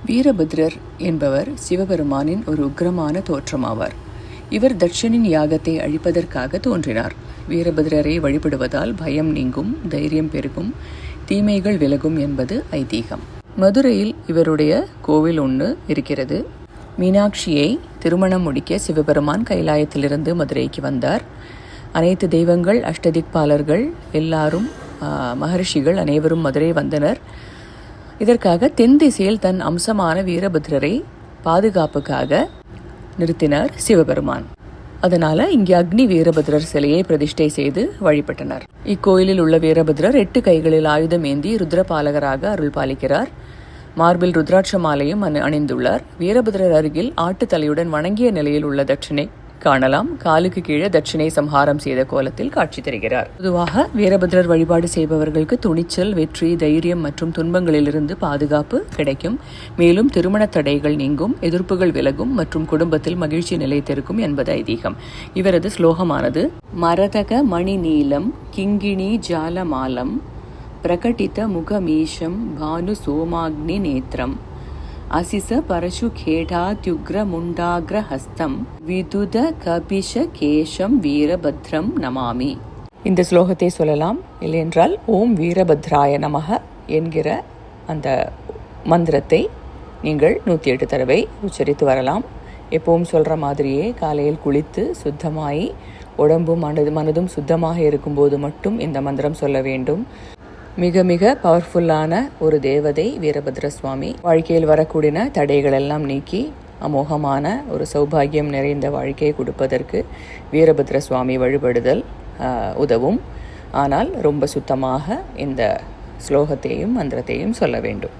வீரபத்ரர் என்பவர் சிவபெருமானின் ஒரு உக்கிரமான தோற்றமாவார். இவர் தட்சனின் யாகத்தை அழிப்பதற்காக தோன்றினார். வீரபத்ரரை வழிபடுவதால் பயம் நீங்கும், தைரியம் பெருகும், தீமைகள் விலகும் என்பது ஐதீகம். மதுரையில் இவருடைய கோவில் ஒன்று இருக்கிறது. மீனாட்சியை திருமணம் முடிக்க சிவபெருமான் கைலாயத்திலிருந்து மதுரைக்கு வந்தார். அனைத்து தெய்வங்கள், அஷ்டதிக்பாலர்கள் எல்லாரும், மகர்ஷிகள் அனைவரும் மதுரை வந்தனர். இதற்காக தென் திசையில் தன் அம்சமான வீரபத்ரரை பாதுகாப்புக்காக நிறுத்தினார் சிவபெருமான். அதனால இங்கே அக்னி வீரபத்ரர் சிலையை பிரதிஷ்டை செய்து வழிபட்டனர். இக்கோயிலில் உள்ள வீரபத்ரர் 8 கைகளில் ஆயுதம் ஏந்தி ருத்ரபாலகராக அருள் பாலிக்கிறார். மார்பில் ருத்ராட்ச மாலையும் அணிந்துள்ளார். வீரபத்ரர் அருகில் ஆட்டு தலையுடன் வணங்கிய நிலையில் உள்ள தட்சனை காணலாம். காலுக்கு கீழே தட்சனை சம்ஹாரம் செய்த கோலத்தில் காட்சி தருகிறார். பொதுவாக வீரபத்ரர் வழிபாடு செய்பவர்களுக்கு துணிச்சல், வெற்றி, தைரியம் மற்றும் துன்பங்களிலிருந்து பாதுகாப்பு கிடைக்கும். மேலும் திருமண தடைகள் நீங்கும், எதிர்ப்புகள் விலகும் மற்றும் குடும்பத்தில் மகிழ்ச்சி நிலைத்திருக்கும் என்பது ஐதீகம். இவரது ஸ்லோகமானது: மரதக மணி நீலம் கிங்கிணி ஜாலமாலம் பிரகட்டித முகமீஷம் பானு சோமாக்னி நேத்திரம் அசிச பரசு கேடாத்யுக்ர முண்டாக்ர ஹஸ்தம் விதுத கபிஷ கேஷம் வீரபத்ரம் நமாமி. இந்த ஸ்லோகத்தை சொல்லலாம். இல்லையென்றால் ஓம் வீரபத்ராய நமக என்கிற அந்த மந்திரத்தை நீங்கள் 108 தடவை உச்சரித்து வரலாம். எப்பவும் சொல்கிற மாதிரியே காலையில் குளித்து சுத்தமாகி உடம்பும் மனதும் சுத்தமாக இருக்கும்போது மட்டும் இந்த மந்திரம் சொல்ல வேண்டும். மிக மிக பவர்ஃபுல்லான ஒரு தேவதை வீரபத்ர சுவாமி. வாழ்க்கையில் வரக்கூடிய தடைகள் எல்லாம் நீக்கி அமோகமான ஒரு சௌபாகியம் நிறைந்த வாழ்க்கையை கொடுப்பதற்கு வீரபத்ர சுவாமி வழிபடுதல் உதவும். ஆனால் ரொம்ப சுத்தமாக இந்த ஸ்லோகத்தையும் மந்திரத்தையும் சொல்ல வேண்டும்.